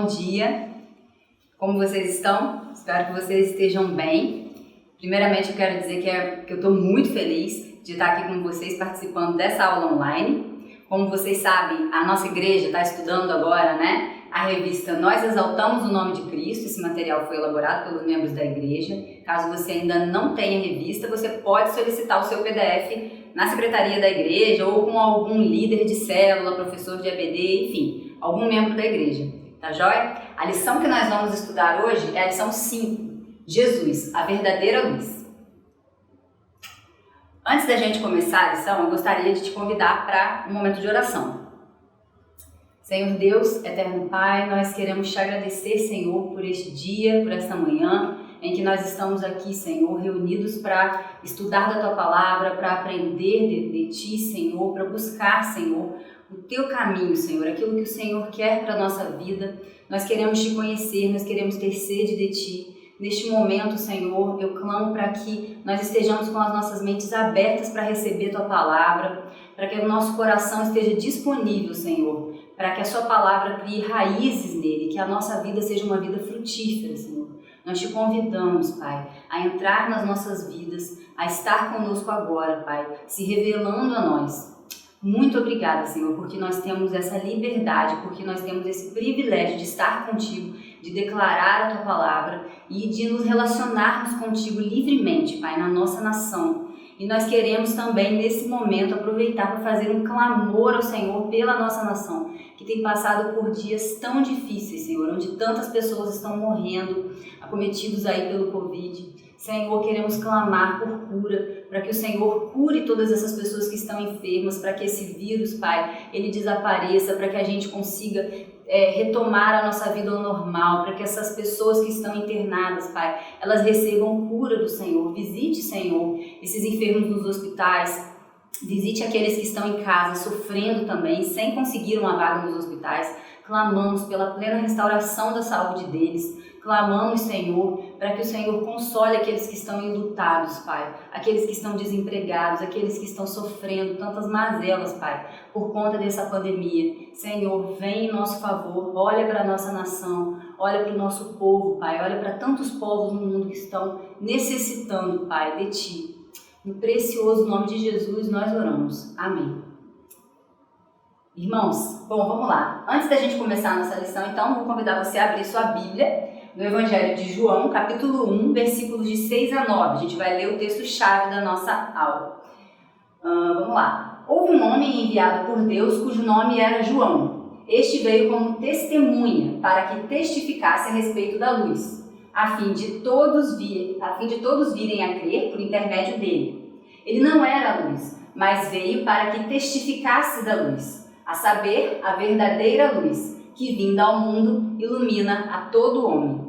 bom dia. Como vocês estão? Espero que vocês estejam bem. Primeiramente, eu quero dizer que eu estou muito feliz de estar aqui com vocês participando dessa aula online. Como vocês sabem, a nossa igreja está estudando agora, a revista Nós Exaltamos o Nome de Cristo. Esse material foi elaborado pelos membros da igreja. Caso você ainda não tenha revista, você pode solicitar o seu PDF na secretaria da igreja ou com algum líder de célula, professor de EBD, enfim, algum membro da igreja. Tá joia? A lição que nós vamos estudar hoje é a lição 5, Jesus, a verdadeira luz. Antes da gente começar a lição, eu gostaria de te convidar para um momento de oração. Senhor Deus, eterno Pai, nós queremos te agradecer, Senhor, por este dia, por esta manhã, em que nós estamos aqui, Senhor, reunidos para estudar da Tua Palavra, para aprender de Ti, Senhor, para buscar, Senhor, o Teu caminho, Senhor, aquilo que o Senhor quer para a nossa vida. Nós queremos Te conhecer, nós queremos ter sede de Ti. Neste momento, Senhor, eu clamo para que nós estejamos com as nossas mentes abertas para receber Tua Palavra, para que o nosso coração esteja disponível, Senhor, para que a Sua Palavra crie raízes nele, que a nossa vida seja uma vida frutífera, Senhor. Nós Te convidamos, Pai, a entrar nas nossas vidas, a estar conosco agora, Pai, se revelando a nós. Muito obrigada, Senhor, porque nós temos essa liberdade, porque nós temos esse privilégio de estar contigo, de declarar a Tua Palavra e de nos relacionarmos contigo livremente, Pai, na nossa nação. E nós queremos também, nesse momento, aproveitar para fazer um clamor ao Senhor pela nossa nação, que tem passado por dias tão difíceis, Senhor, onde tantas pessoas estão morrendo, acometidos aí pelo Covid. Senhor, queremos clamar por cura, para que o Senhor cure todas essas pessoas que estão enfermas, para que esse vírus, Pai, ele desapareça, para que a gente consiga retomar a nossa vida ao normal, para que essas pessoas que estão internadas, Pai, elas recebam cura do Senhor. Visite, Senhor, esses enfermos nos hospitais, visite aqueles que estão em casa sofrendo também, sem conseguir uma vaga nos hospitais. Clamamos pela plena restauração da saúde deles. Clamamos, Senhor, para que o Senhor console aqueles que estão enlutados, Pai, aqueles que estão desempregados, aqueles que estão sofrendo tantas mazelas, Pai, por conta dessa pandemia. Senhor, vem em nosso favor, olha para a nossa nação, olha para o nosso povo, Pai, olha para tantos povos no mundo que estão necessitando, Pai, de Ti. No precioso nome de Jesus nós oramos. Amém. Irmãos, bom, vamos lá. Antes da gente começar a nossa lição, então, vou convidar você a abrir sua Bíblia no Evangelho de João, capítulo 1, versículos de 6 a 9. A gente vai ler o texto-chave da nossa aula. Vamos lá. Houve um homem enviado por Deus cujo nome era João. Este veio como testemunha para que testificasse a respeito da luz, a fim de todos virem a crer por intermédio dele. Ele não era a luz, mas veio para que testificasse da luz, a saber, a verdadeira luz, que vinda ao mundo ilumina a todo homem.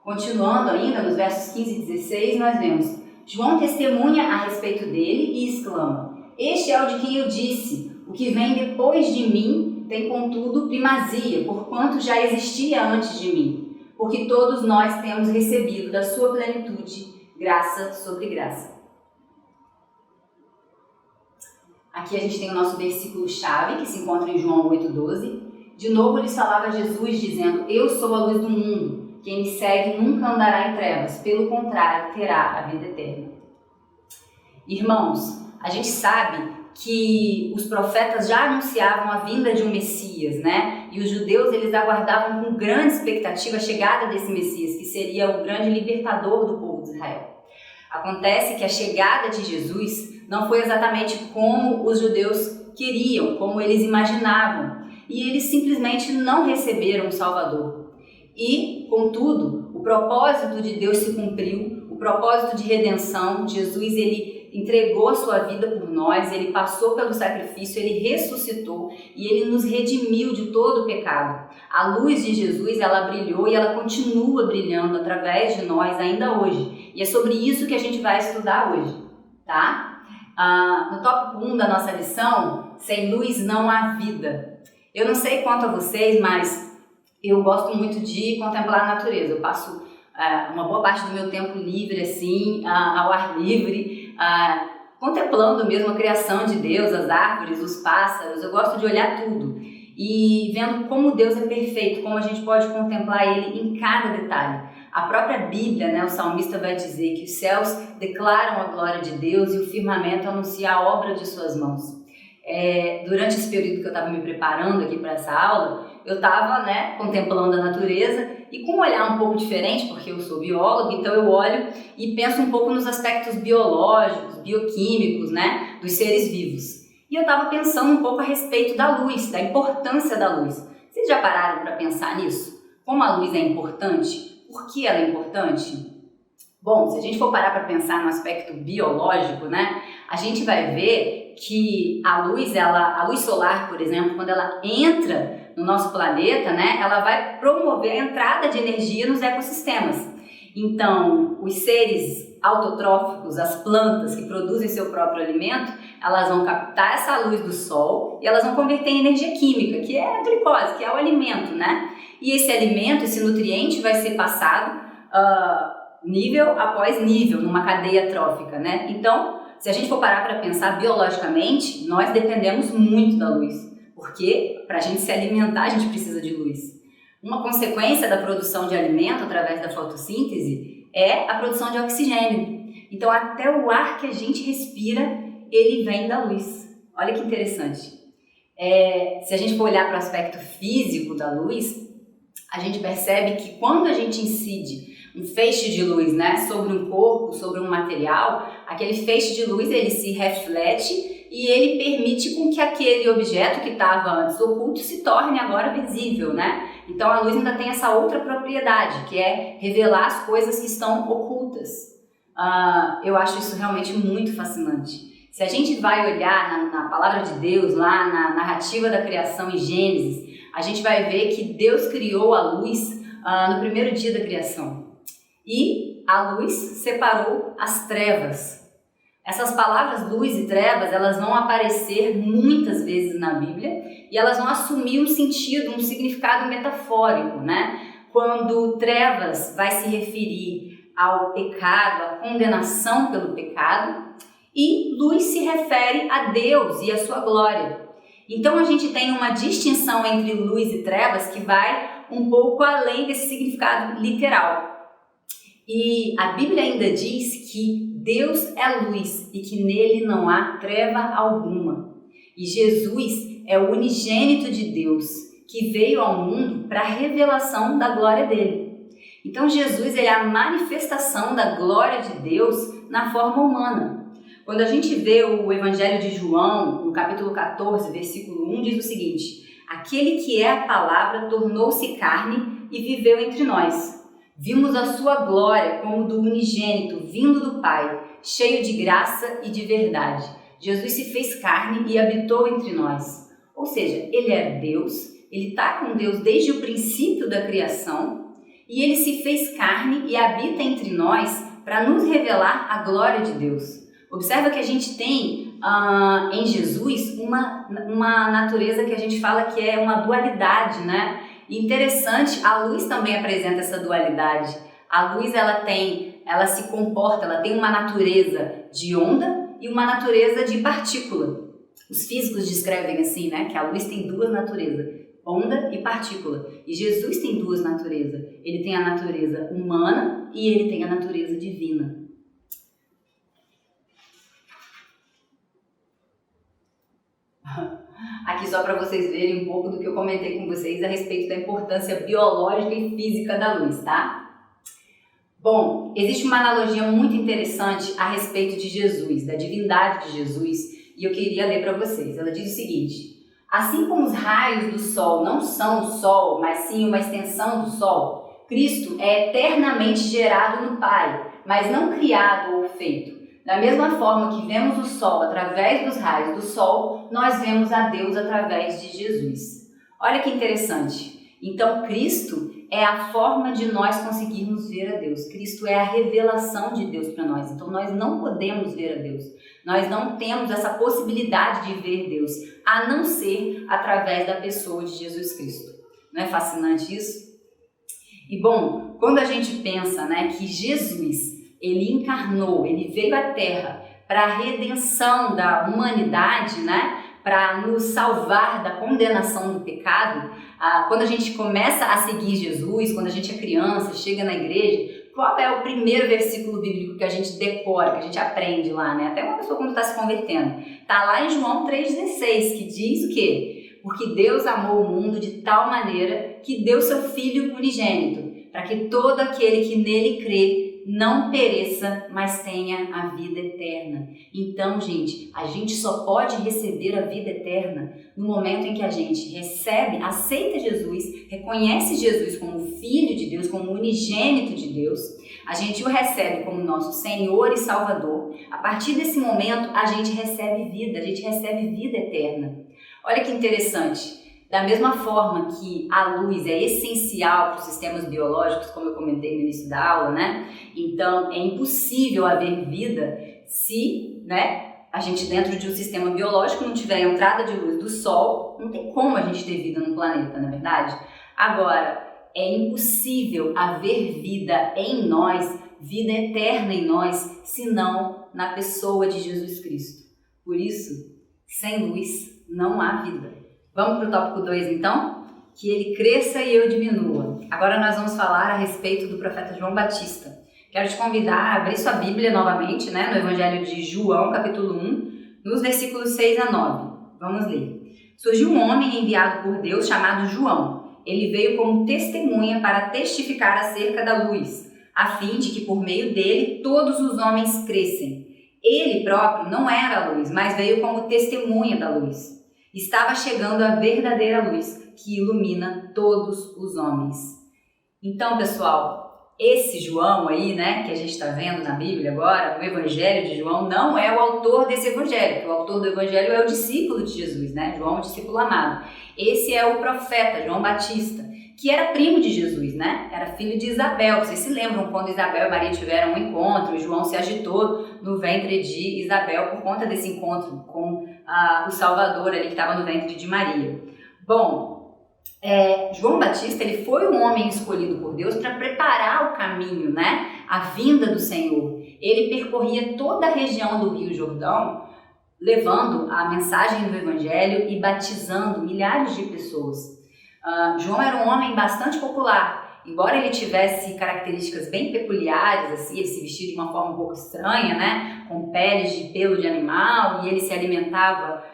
Continuando ainda, nos versos 15 e 16, nós vemos: João testemunha a respeito dele e exclama: Este é o de quem eu disse, o que vem depois de mim tem contudo primazia, porquanto já existia antes de mim, porque todos nós temos recebido da sua plenitude graça sobre graça. Aqui a gente tem o nosso versículo-chave, que se encontra em João 8,12. De novo lhes falava Jesus, dizendo: Eu sou a luz do mundo. Quem me segue nunca andará em trevas, pelo contrário, terá a vida eterna. Irmãos, a gente sabe que os profetas já anunciavam a vinda de um Messias, E os judeus, eles aguardavam com grande expectativa a chegada desse Messias, que seria o grande libertador do povo de Israel. Acontece que a chegada de Jesus não foi exatamente como os judeus queriam, como eles imaginavam, e eles simplesmente não receberam o Salvador. E, contudo, o propósito de Deus se cumpriu, o propósito de redenção. Jesus, ele entregou a sua vida por nós, ele passou pelo sacrifício, ele ressuscitou e ele nos redimiu de todo o pecado. A luz de Jesus, ela brilhou e ela continua brilhando através de nós ainda hoje. E é sobre isso que a gente vai estudar hoje, tá? No tópico 1 da nossa lição, sem luz não há vida. Eu não sei quanto a vocês, mas eu gosto muito de contemplar a natureza. Eu passo uma boa parte do meu tempo livre, assim, ao ar livre, contemplando mesmo a criação de Deus, as árvores, os pássaros. Eu gosto de olhar tudo. e vendo como Deus é perfeito, como a gente pode contemplar Ele em cada detalhe. A própria Bíblia, né, o salmista vai dizer que os céus declaram a glória de Deus e o firmamento anuncia a obra de suas mãos. Durante esse período que eu estava me preparando aqui para essa aula, eu estava, né, contemplando a natureza e com um olhar um pouco diferente, porque eu sou bióloga, então eu olho e penso um pouco nos aspectos biológicos, bioquímicos, né, dos seres vivos. E eu estava pensando um pouco a respeito da luz, da importância da luz. Vocês já pararam para pensar nisso? Como a luz é importante? Por que ela é importante? Bom, se a gente for parar para pensar no aspecto biológico, né, a gente vai ver que a luz solar, por exemplo, quando ela entra no nosso planeta, né, ela vai promover a entrada de energia nos ecossistemas. Então, os seres autotróficos, as plantas que produzem seu próprio alimento, elas vão captar essa luz do sol e elas vão converter em energia química, que é a glicose, que é o alimento, né? E esse alimento, esse nutriente vai ser passado nível após nível, numa cadeia trófica, né? Então, se a gente for parar para pensar biologicamente, nós dependemos muito da luz, porque para a gente se alimentar a gente precisa de luz. Uma consequência da produção de alimento através da fotossíntese é a produção de oxigênio. Então, até o ar que a gente respira, ele vem da luz. Olha que interessante. Se a gente for olhar para o aspecto físico da luz, a gente percebe que quando a gente incide um feixe de luz, né, sobre um corpo, sobre um material, aquele feixe de luz ele se reflete e ele permite com que aquele objeto que estava antes oculto se torne agora visível, né? Então a luz ainda tem essa outra propriedade, que é revelar as coisas que estão ocultas. Eu acho isso realmente muito fascinante. Se a gente vai olhar na palavra de Deus, lá na narrativa da criação em Gênesis, a gente vai ver que Deus criou a luz no primeiro dia da criação. E a luz separou as trevas. Essas palavras luz e trevas, elas vão aparecer muitas vezes na Bíblia e elas vão assumir um sentido, um significado metafórico, né? Quando trevas vai se referir ao pecado, à condenação pelo pecado, e luz se refere a Deus e a sua glória. Então a gente tem uma distinção entre luz e trevas que vai um pouco além desse significado literal. E a Bíblia ainda diz que Deus é luz e que nele não há treva alguma. E Jesus é o unigênito de Deus que veio ao mundo para a revelação da glória dele. Então Jesus ele é a manifestação da glória de Deus na forma humana. Quando a gente vê o Evangelho de João, no capítulo 14, versículo 1, diz o seguinte: aquele que é a palavra tornou-se carne e viveu entre nós. Vimos a sua glória como do unigênito, vindo do Pai, cheio de graça e de verdade. Jesus se fez carne e habitou entre nós. Ou seja, ele é Deus, ele está com Deus desde o princípio da criação e ele se fez carne e habita entre nós para nos revelar a glória de Deus. Observa que a gente tem em Jesus uma natureza que a gente fala que é uma dualidade, né? E interessante, a luz também apresenta essa dualidade. A luz ela se comporta, ela tem uma natureza de onda e uma natureza de partícula. Os físicos descrevem assim, né, que a luz tem duas naturezas, onda e partícula. E Jesus tem duas naturezas. Ele tem a natureza humana e ele tem a natureza divina. Aqui só para vocês verem um pouco do que eu comentei com vocês a respeito da importância biológica e física da luz, tá? Bom, existe uma analogia muito interessante a respeito de Jesus, da divindade de Jesus, e eu queria ler para vocês. Ela diz o seguinte: assim como os raios do sol não são o sol, mas sim uma extensão do sol, Cristo é eternamente gerado no Pai, mas não criado ou feito. Da mesma forma que vemos o sol através dos raios do sol, nós vemos a Deus através de Jesus. Olha que interessante. Então, Cristo é a forma de nós conseguirmos ver a Deus. Cristo é a revelação de Deus para nós. Então, nós não podemos ver a Deus. Nós não temos essa possibilidade de ver Deus, a não ser através da pessoa de Jesus Cristo. Não é fascinante isso? E bom, quando a gente pensa, né, que Jesus ele encarnou, ele veio à Terra para a redenção da humanidade, né? para nos salvar da condenação do pecado. Quando a gente começa a seguir Jesus, quando a gente é criança, chega na igreja, qual é o primeiro versículo bíblico que a gente decora, que a gente aprende lá, né? Até uma pessoa quando está se convertendo. Está lá em João 3,16, que diz o quê? Porque Deus amou o mundo de tal maneira que deu seu Filho unigênito, para que todo aquele que nele crê não pereça, mas tenha a vida eterna. Então, gente, a gente só pode receber a vida eterna no momento em que a gente recebe, aceita Jesus, reconhece Jesus como Filho de Deus, como unigênito de Deus. A gente o recebe como nosso Senhor e Salvador. A partir desse momento, a gente recebe vida eterna. Olha que interessante. Da mesma forma que a luz é essencial para os sistemas biológicos, como eu comentei no início da aula, né? Então, é impossível haver vida se, né, a gente dentro de um sistema biológico não tiver a entrada de luz do Sol, não tem como a gente ter vida no planeta, não é verdade? Agora, é impossível haver vida em nós, vida eterna em nós, senão na pessoa de Jesus Cristo. Por isso, sem luz não há vida. Vamos para o tópico 2 então? Que ele cresça e eu diminua. Agora nós vamos falar a respeito do profeta João Batista. Quero te convidar a abrir sua Bíblia novamente, né, no Evangelho de João, capítulo 1, nos versículos 6 a 9. Vamos ler. Surgiu um homem enviado por Deus chamado João. Ele veio como testemunha para testificar acerca da luz, a fim de que por meio dele todos os homens crescem. Ele próprio não era a luz, mas veio como testemunha da luz. Estava chegando a verdadeira luz que ilumina todos os homens. Então, pessoal, esse João aí, né, que a gente está vendo na Bíblia agora, no Evangelho de João, não é o autor desse Evangelho, porque o autor do Evangelho é o discípulo de Jesus, né? João, o discípulo amado. Esse é o profeta João Batista, que era primo de Jesus, né? Era filho de Isabel. Vocês se lembram quando Isabel e Maria tiveram um encontro e João se agitou no ventre de Isabel por conta desse encontro com o Salvador ali que estava no ventre de Maria. Bom, João Batista, ele foi um homem escolhido por Deus para preparar o caminho, né? A vinda do Senhor. Ele percorria toda a região do Rio Jordão, levando a mensagem do Evangelho e batizando milhares de pessoas. João era um homem bastante popular, embora ele tivesse características bem peculiares, assim, ele se vestia de uma forma um pouco estranha, né, com peles de pelo de animal, e ele se alimentava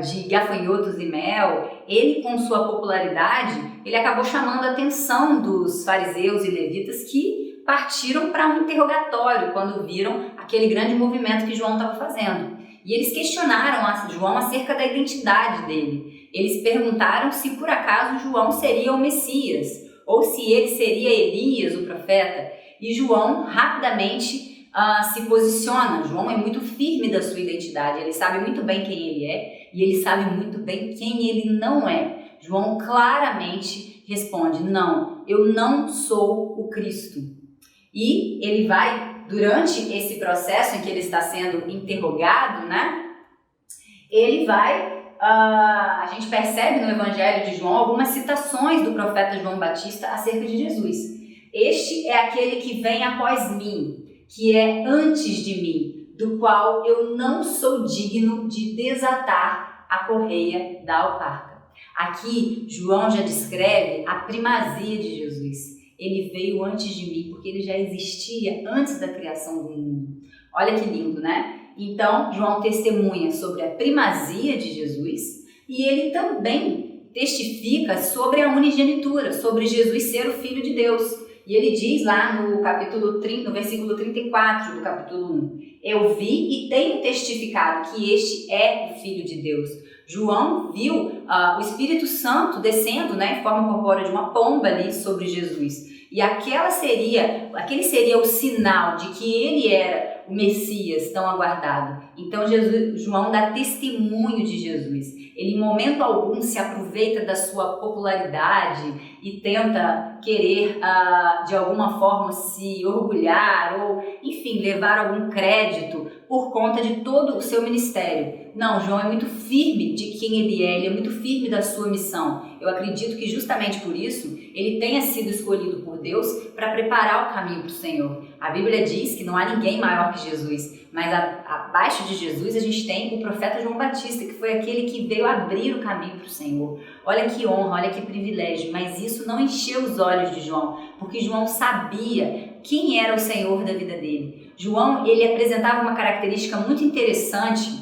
de gafanhotos e mel. Ele, com sua popularidade, ele acabou chamando a atenção dos fariseus e levitas que partiram para um interrogatório quando viram aquele grande movimento que João estava fazendo. E eles questionaram a João acerca da identidade dele. Eles perguntaram se por acaso João seria o Messias, ou se ele seria Elias, o profeta. E João rapidamente se posiciona. João é muito firme da sua identidade, ele sabe muito bem quem ele é e ele sabe muito bem quem ele não é. João claramente responde: não, eu não sou o Cristo. E ele vai, durante esse processo em que ele está sendo interrogado, né, ele vai... a gente percebe no Evangelho de João algumas citações do profeta João Batista acerca de Jesus. Este é aquele que vem após mim, que é antes de mim, do qual eu não sou digno de desatar a correia da alparca. Aqui, João já descreve a primazia de Jesus. Ele veio antes de mim, porque ele já existia antes da criação do mundo. Olha que lindo, né? Então, João testemunha sobre a primazia de Jesus e ele também testifica sobre a unigenitura, sobre Jesus ser o Filho de Deus. E ele diz lá no versículo 34 do capítulo 1, eu vi e tenho testificado que este é o Filho de Deus. João viu o Espírito Santo descendo, né, em forma corpórea de uma pomba ali sobre Jesus. E aquele seria o sinal de que ele era o Messias tão aguardado. Então João dá testemunho de Jesus. Ele em momento algum se aproveita da sua popularidade e tenta querer de alguma forma se orgulhar ou, enfim, levar algum crédito por conta de todo o seu ministério. Não, João é muito firme de quem ele é muito firme da sua missão. Eu acredito que justamente por isso ele tenha sido escolhido por Deus para preparar o caminho para o Senhor. A Bíblia diz que não há ninguém maior que Jesus, mas abaixo de Jesus a gente tem o profeta João Batista, que foi aquele que veio abrir o caminho para o Senhor. Olha que honra, olha que privilégio, mas isso não encheu os olhos de João, porque João sabia quem era o Senhor da vida dele. João, ele apresentava uma característica muito interessante,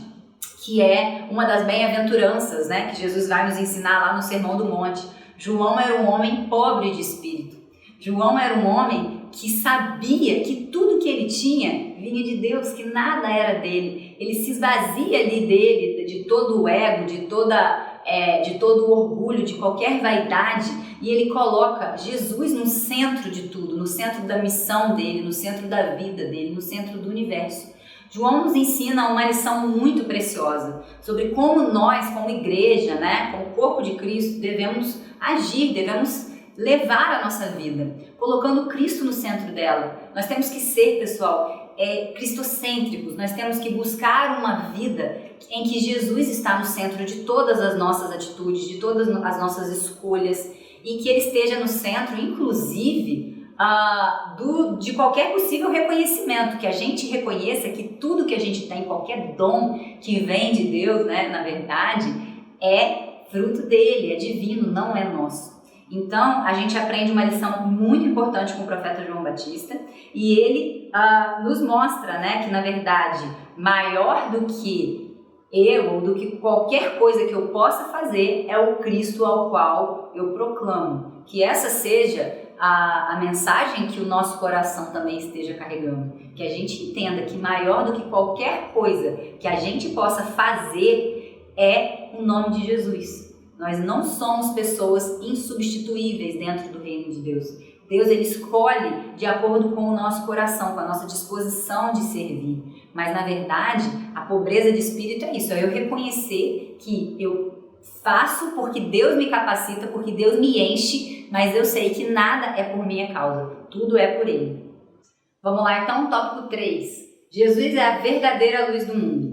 que é uma das bem-aventuranças, né, que Jesus vai nos ensinar lá no Sermão do Monte. João era um homem pobre de espírito. João era um homem que sabia que tudo que ele tinha vinha de Deus, que nada era dele. Ele se esvazia ali dele, de todo o ego, de todo o orgulho, de qualquer vaidade, e ele coloca Jesus no centro de tudo, no centro da missão dele, no centro da vida dele, no centro do universo. João nos ensina uma lição muito preciosa sobre como nós, como igreja, né, como corpo de Cristo, devemos agir, devemos levar a nossa vida, colocando Cristo no centro dela. Nós temos que ser, pessoal, cristocêntricos, nós temos que buscar uma vida em que Jesus está no centro de todas as nossas atitudes, de todas as nossas escolhas, e que Ele esteja no centro, inclusive, de qualquer possível reconhecimento, que a gente reconheça que tudo que a gente tem, qualquer dom que vem de Deus, né, na verdade, é fruto dele, é divino, não é nosso. Então, a gente aprende uma lição muito importante com o profeta João Batista, e ele nos mostra, né, que na verdade, maior do que eu ou do que qualquer coisa que eu possa fazer é o Cristo ao qual eu proclamo. Que essa seja a mensagem que o nosso coração também esteja carregando. Que a gente entenda que maior do que qualquer coisa que a gente possa fazer é o nome de Jesus. Nós não somos pessoas insubstituíveis dentro do reino de Deus. Deus, ele escolhe de acordo com o nosso coração, com a nossa disposição de servir. Mas, na verdade, a pobreza de espírito é isso, é eu reconhecer que eu faço porque Deus me capacita, porque Deus me enche, mas eu sei que nada é por minha causa, tudo é por Ele. Vamos lá, então, tópico 3. Jesus é a verdadeira luz do mundo.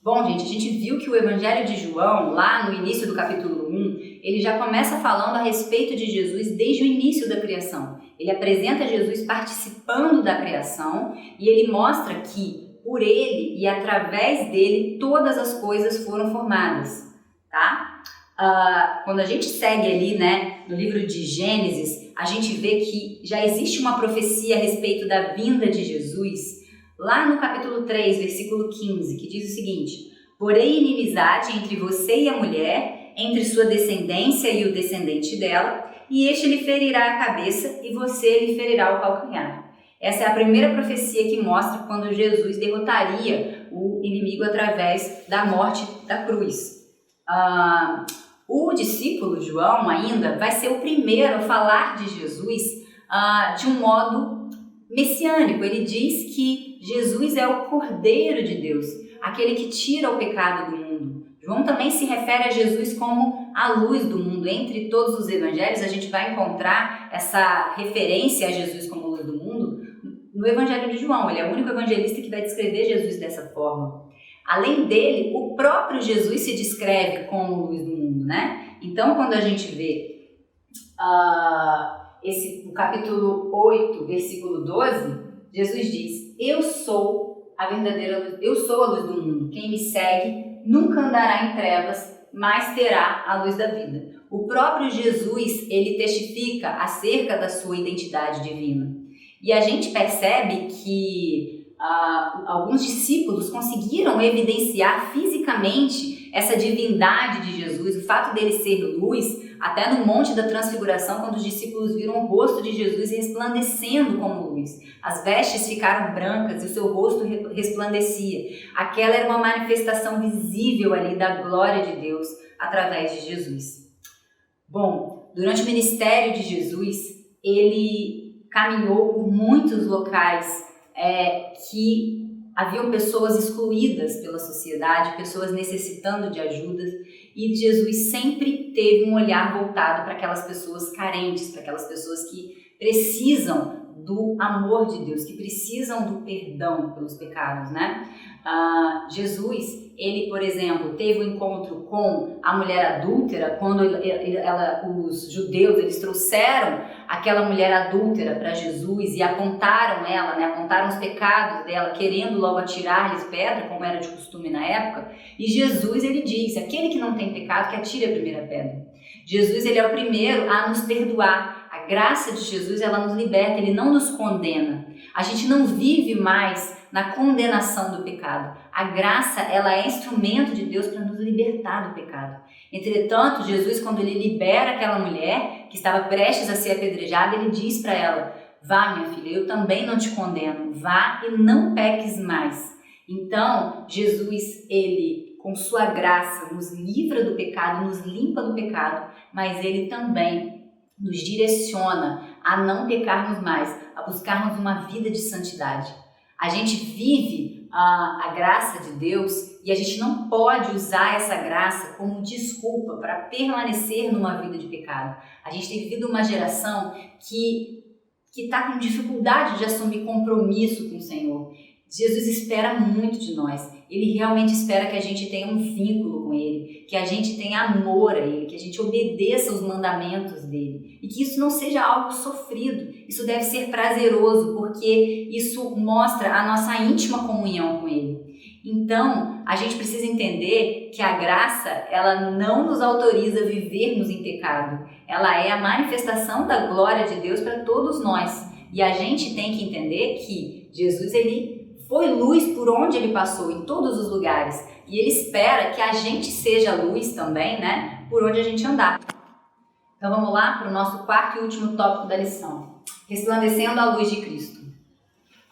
Bom, gente, a gente viu que o Evangelho de João, lá no início do capítulo 1, ele já começa falando a respeito de Jesus desde o início da criação. Ele apresenta Jesus participando da criação e ele mostra que por ele e através dele todas as coisas foram formadas, tá? Quando a gente segue ali, né, no livro de Gênesis, a gente vê que já existe uma profecia a respeito da vinda de Jesus, lá no capítulo 3, versículo 15, que diz o seguinte: porém inimizade entre você e a mulher, entre sua descendência e o descendente dela, e este lhe ferirá a cabeça e você lhe ferirá o calcanhar. Essa é a primeira profecia que mostra quando Jesus derrotaria o inimigo através da morte da cruz. O discípulo João ainda vai ser o primeiro a falar de Jesus de um modo messiânico. Ele diz que Jesus é o Cordeiro de Deus, aquele que tira o pecado do mundo. João também se refere a Jesus como a luz do mundo. Entre todos os evangelhos a gente vai encontrar essa referência a Jesus como luz do mundo no Evangelho de João. Ele é o único evangelista que vai descrever Jesus dessa forma. Além dele, o próprio Jesus se descreve como luz do mundo, né? Então, quando a gente vê no capítulo 8, versículo 12, Jesus diz: eu sou a verdadeira luz, eu sou a luz do mundo. Quem me segue nunca andará em trevas, mas terá a luz da vida. O próprio Jesus, ele testifica acerca da sua identidade divina. E a gente percebe que alguns discípulos conseguiram evidenciar fisicamente essa divindade de Jesus, o fato dele ser luz, até no Monte da Transfiguração, quando os discípulos viram o rosto de Jesus resplandecendo como luz. As vestes ficaram brancas e o seu rosto resplandecia. Aquela era uma manifestação visível ali da glória de Deus através de Jesus. Bom, durante o ministério de Jesus, ele caminhou por muitos locais que haviam pessoas excluídas pela sociedade, pessoas necessitando de ajuda, e Jesus sempre teve um olhar voltado para aquelas pessoas carentes, para aquelas pessoas que precisam do amor de Deus, que precisam do perdão pelos pecados, né? Jesus, ele, por exemplo, teve um encontro com a mulher adúltera, quando os judeus, eles trouxeram aquela mulher adúltera para Jesus e apontaram ela, né, apontaram os pecados dela, querendo logo atirar-lhes pedra, como era de costume na época. E Jesus, ele diz, aquele que não tem pecado, que atire a primeira pedra. Jesus, ele é o primeiro a nos perdoar. A graça de Jesus, ela nos liberta, ele não nos condena. A gente não vive mais na condenação do pecado. A graça, ela é instrumento de Deus para nos libertar do pecado. Entretanto, Jesus, quando ele libera aquela mulher que estava prestes a ser apedrejada, ele diz para ela: vá, minha filha, eu também não te condeno, vá e não peques mais. Então, Jesus, ele, com sua graça, nos livra do pecado, nos limpa do pecado, mas ele também nos direciona a não pecarmos mais, a buscarmos uma vida de santidade. A gente vive a graça de Deus e a gente não pode usar essa graça como desculpa para permanecer numa vida de pecado. A gente tem vivido uma geração que está com dificuldade de assumir compromisso com o Senhor. Jesus espera muito de nós. Ele realmente espera que a gente tenha um vínculo com Ele, que a gente tenha amor a Ele, que a gente obedeça os mandamentos dEle e que isso não seja algo sofrido. Isso deve ser prazeroso, porque isso mostra a nossa íntima comunhão com Ele. Então, a gente precisa entender que a graça, ela não nos autoriza a vivermos em pecado. Ela é a manifestação da glória de Deus para todos nós. E a gente tem que entender que Jesus, ele foi luz por onde ele passou, em todos os lugares. E ele espera que a gente seja luz também, né? Por onde a gente andar. Então vamos lá para o nosso quarto e último tópico da lição. Resplandecendo a luz de Cristo.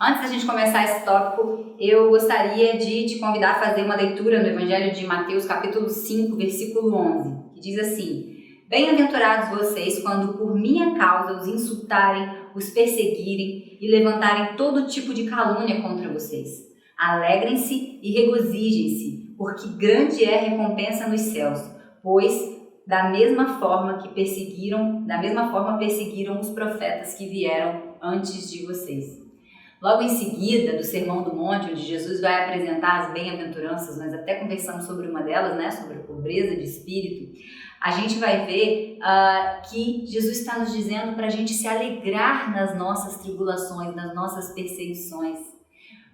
Antes da gente começar esse tópico, eu gostaria de te convidar a fazer uma leitura no Evangelho de Mateus, capítulo 5, versículo 11, que diz assim: bem-aventurados vocês quando por minha causa os insultarem, os perseguirem e levantarem todo tipo de calúnia contra vocês. Alegrem-se e regozijem-se, porque grande é a recompensa nos céus, pois da mesma forma perseguiram os profetas que vieram antes de vocês. Logo em seguida, do Sermão do Monte, onde Jesus vai apresentar as bem-aventuranças, nós até conversamos sobre uma delas, né, sobre a pobreza de espírito, a gente vai ver que Jesus está nos dizendo para a gente se alegrar nas nossas tribulações, nas nossas perseguições.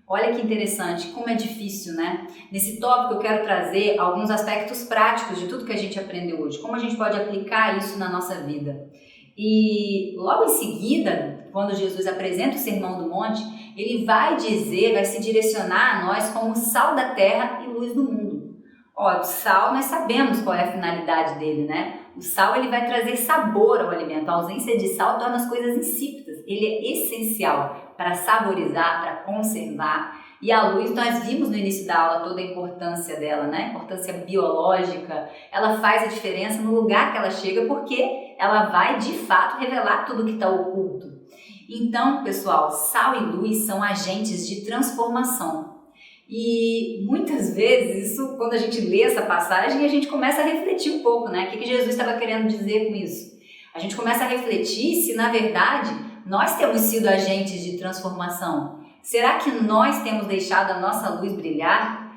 Olha que interessante, como é difícil, né? Nesse tópico eu quero trazer alguns aspectos práticos de tudo que a gente aprendeu hoje, como a gente pode aplicar isso na nossa vida. E logo em seguida, quando Jesus apresenta o Sermão do Monte, ele vai se direcionar a nós como sal da terra e luz do mundo. Ó, o sal, nós sabemos qual é a finalidade dele, né? O sal, ele vai trazer sabor ao alimento. A ausência de sal torna as coisas insípidas. Ele é essencial para saborizar, para conservar. E a luz, nós vimos no início da aula toda a importância dela, né? A importância biológica. Ela faz a diferença no lugar que ela chega, porque ela vai, de fato, revelar tudo que está oculto. Então, pessoal, sal e luz são agentes de transformação. E muitas vezes, isso, quando a gente lê essa passagem, a gente começa a refletir um pouco, né? O que Jesus estava querendo dizer com isso? A gente começa a refletir se, na verdade, nós temos sido agentes de transformação. Será que nós temos deixado a nossa luz brilhar?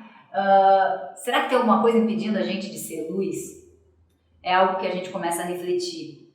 Será que tem alguma coisa impedindo a gente de ser luz? É algo que a gente começa a refletir.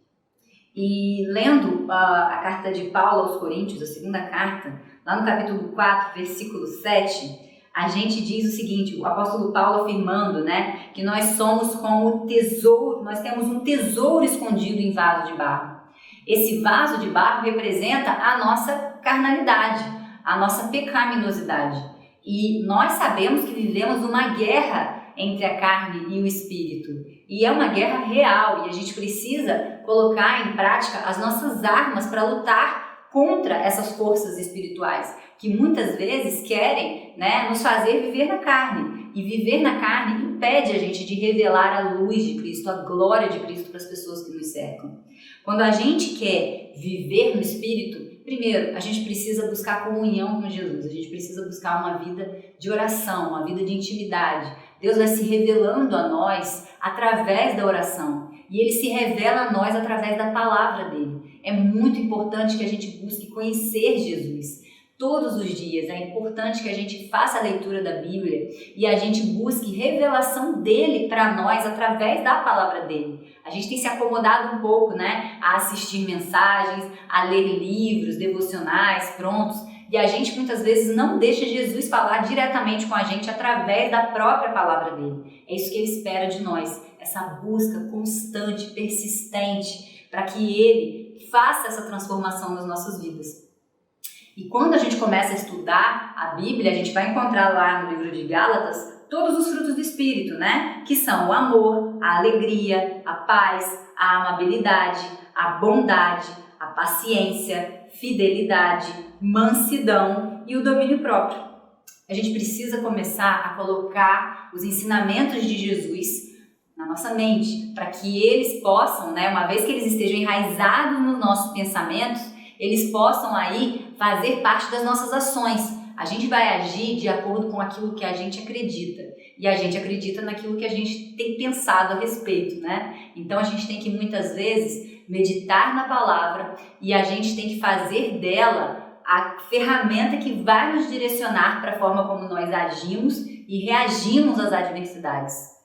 E lendo a carta de Paulo aos Coríntios, a segunda carta, lá no capítulo 4, versículo 7, a gente diz o seguinte, o apóstolo Paulo afirmando, né, que nós somos como tesouro, nós temos um tesouro escondido em vaso de barro. Esse vaso de barro representa a nossa carnalidade, a nossa pecaminosidade. E nós sabemos que vivemos uma guerra entre a carne e o espírito. E é uma guerra real e a gente precisa colocar em prática as nossas armas para lutar contra essas forças espirituais que muitas vezes querem, né, nos fazer viver na carne. E viver na carne impede a gente de revelar a luz de Cristo, a glória de Cristo para as pessoas que nos cercam. Quando a gente quer viver no Espírito, primeiro, a gente precisa buscar comunhão com Jesus, a gente precisa buscar uma vida de oração, uma vida de intimidade. Deus vai se revelando a nós através da oração e Ele se revela a nós através da palavra dele. É muito importante que a gente busque conhecer Jesus. todos os dias. É importante que a gente faça a leitura da Bíblia e a gente busque revelação dele para nós através da palavra dele. A gente tem se acomodado um pouco, né, a assistir mensagens, a ler livros, devocionais prontos, e a gente muitas vezes não deixa Jesus falar diretamente com a gente através da própria palavra dele. É isso que ele espera de nós, essa busca constante, persistente, para que ele faça essa transformação nas nossas vidas. E quando a gente começa a estudar a Bíblia, a gente vai encontrar lá no livro de Gálatas todos os frutos do Espírito, né? Que são o amor, a alegria, a paz, a amabilidade, a bondade, a paciência, fidelidade, mansidão e o domínio próprio. A gente precisa começar a colocar os ensinamentos de Jesus na nossa mente, para que eles possam, né, uma vez que eles estejam enraizados nos nossos pensamentos, eles possam aí fazer parte das nossas ações. A gente vai agir de acordo com aquilo que a gente acredita. E a gente acredita naquilo que a gente tem pensado a respeito, né? Então a gente tem que muitas vezes meditar na palavra e a gente tem que fazer dela a ferramenta que vai nos direcionar para a forma como nós agimos e reagimos às adversidades.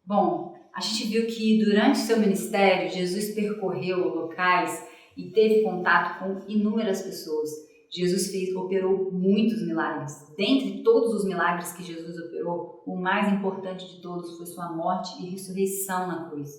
Bom, a gente viu que durante seu ministério Jesus percorreu locais e teve contato com inúmeras pessoas. Jesus operou muitos milagres. Dentre todos os milagres que Jesus operou, o mais importante de todos foi sua morte e ressurreição na cruz.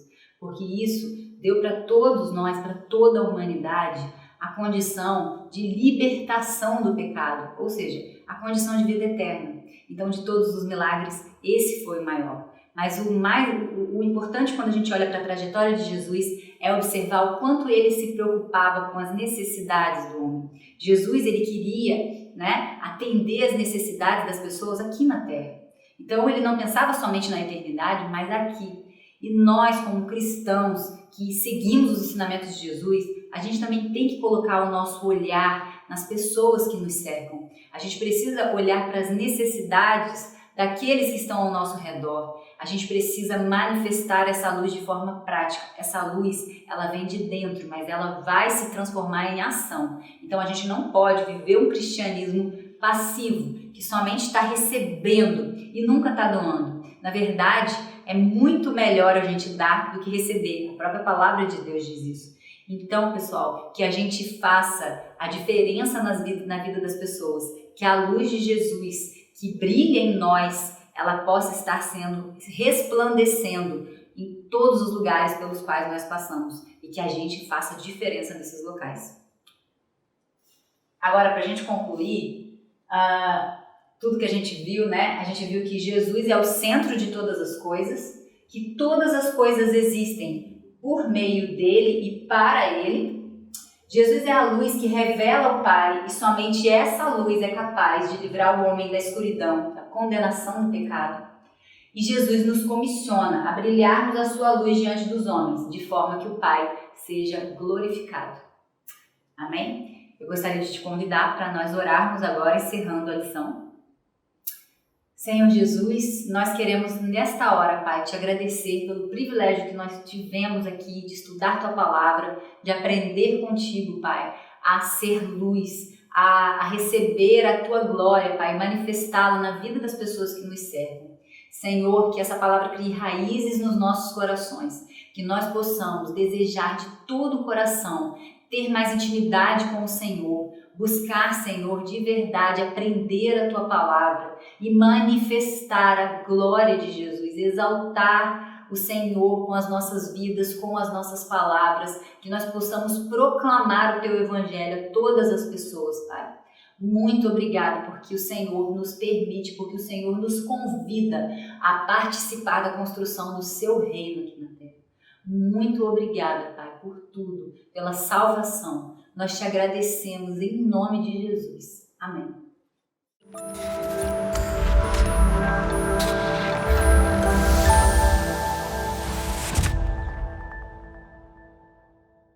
Porque isso deu para todos nós, para toda a humanidade, a condição de libertação do pecado, ou seja, a condição de vida eterna. Então, de todos os milagres, esse foi o maior. Mas o importante quando a gente olha para a trajetória de Jesus é observar o quanto ele se preocupava com as necessidades do homem. Jesus, ele queria, né, atender as necessidades das pessoas aqui na Terra. Então, ele não pensava somente na eternidade, mas aqui. E nós, como cristãos que seguimos os ensinamentos de Jesus, a gente também tem que colocar o nosso olhar nas pessoas que nos cercam. A gente precisa olhar para as necessidades daqueles que estão ao nosso redor. A gente precisa manifestar essa luz de forma prática. Essa luz, ela vem de dentro, mas ela vai se transformar em ação. Então a gente não pode viver um cristianismo passivo, que somente está recebendo e nunca está doando. Na verdade, é muito melhor a gente dar do que receber. A própria palavra de Deus diz isso. Então, pessoal, que a gente faça a diferença na vida das pessoas, que a luz de Jesus que brilha em nós, ela possa estar resplandecendo em todos os lugares pelos quais nós passamos e que a gente faça diferença nesses locais. Agora, para a gente concluir, tudo que a gente viu, né? A gente viu que Jesus é o centro de todas as coisas, que todas as coisas existem por meio dele e para ele. Jesus é a luz que revela o Pai e somente essa luz é capaz de livrar o homem da escuridão, da condenação do pecado. E Jesus nos comissiona a brilharmos a sua luz diante dos homens, de forma que o Pai seja glorificado. Amém? Eu gostaria de te convidar para nós orarmos agora, encerrando a lição. Senhor Jesus, nós queremos nesta hora, Pai, te agradecer pelo privilégio que nós tivemos aqui de estudar Tua Palavra, de aprender contigo, Pai, a ser luz, a receber a Tua glória, Pai, manifestá-la na vida das pessoas que nos cercam. Senhor, que essa palavra crie raízes nos nossos corações, que nós possamos desejar de todo o coração, ter mais intimidade com o Senhor, buscar, Senhor, de verdade, aprender a Tua Palavra e manifestar a glória de Jesus, exaltar o Senhor com as nossas vidas, com as nossas palavras, que nós possamos proclamar o Teu Evangelho a todas as pessoas, Pai. Muito obrigada porque o Senhor nos permite, porque o Senhor nos convida a participar da construção do Seu reino aqui na Terra. Muito obrigada, Pai, por tudo, pela salvação. Nós te agradecemos em nome de Jesus. Amém.